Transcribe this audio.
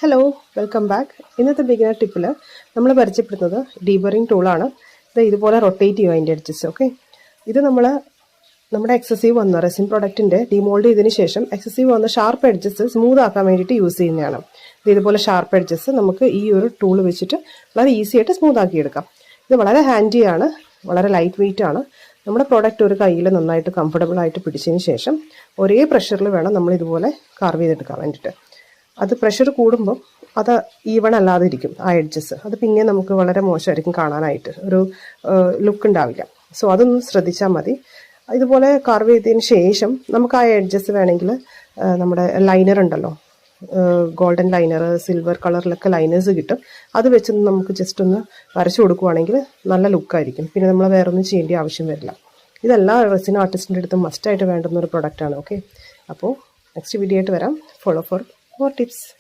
Hello, welcome back. ഇന്നത്തെ beginner ടിപ്പിൽ നമ്മൾ പരിചയപ്പെടുന്നത് ഡീബറിങ് ടൂളാണ്. ഇത് ഇതുപോലെ റൊട്ടേറ്റ് ചെയ്യും അതിൻ്റെ എഡ്ജസ്. ഓക്കെ, ഇത് നമ്മുടെ എക്സസീവ് വന്ന റെസിൻ പ്രൊഡക്റ്റിൻ്റെ ഡിമോൾഡ് ചെയ്തതിന് ശേഷം എക്സസീവ് വന്ന ഷാർപ്പ് എഡ്ജസ് സ്മൂത്ത് ആക്കാൻ വേണ്ടിയിട്ട് യൂസ് ചെയ്യുന്നതാണ്. ഇത് ഇതുപോലെ ഷാർപ്പ് എഡ്ജസ് നമുക്ക് ഈ ഒരു ടൂൾ വെച്ചിട്ട് വളരെ ഈസി ആയിട്ട് സ്മൂത്ത് ആക്കിയെടുക്കാം. ഇത് വളരെ ഹാൻഡിയാണ്, വളരെ ലൈറ്റ് വെയിറ്റ് ആണ്. നമ്മുടെ പ്രോഡക്റ്റ് ഒരു കയ്യിൽ നന്നായിട്ട് കംഫർട്ടബിൾ ആയിട്ട് പിടിച്ചതിന് ശേഷം ഒരേ പ്രഷറിൽ വേണം നമ്മൾ ഇതുപോലെ കാർവ് ചെയ്തെടുക്കാൻ വേണ്ടിയിട്ട്. അത് പ്രഷർ കൂടുമ്പോൾ അത് ഈവൺ അല്ലാതെ ഇരിക്കും ആ എഡ്ജസ്. അത് പിന്നെ നമുക്ക് വളരെ മോശമായിരിക്കും കാണാനായിട്ട്, ഒരു ലുക്ക് ഉണ്ടാവില്ല. സോ അതൊന്ന് ശ്രദ്ധിച്ചാൽ മതി. ഇതുപോലെ കാർവ് ചെയ്തതിന് ശേഷം നമുക്ക് ആ എഡ്ജസ് വേണമെങ്കിൽ നമ്മുടെ ലൈനർ ഉണ്ടല്ലോ, ഗോൾഡൻ ലൈനർ, സിൽവർ കളറിലൊക്കെ ലൈനേഴ്സ് കിട്ടും. അത് വെച്ച് നമുക്ക് ജസ്റ്റ് ഒന്ന് വരച്ചു കൊടുക്കുവാണെങ്കിൽ നല്ല ലുക്കായിരിക്കും. പിന്നെ നമ്മൾ വേറെ ഒന്നും ചെയ്യേണ്ട ആവശ്യം വരില്ല. ഇതെല്ലാ റെസിൻ ആർട്ടിസ്റ്റിൻ്റെ അടുത്തും മസ്റ്റായിട്ട് വേണ്ടുന്ന ഒരു പ്രൊഡക്റ്റാണ്. ഓക്കെ, അപ്പോൾ നെക്സ്റ്റ് വീഡിയോ ആയിട്ട് വരാം. Follow four more tips.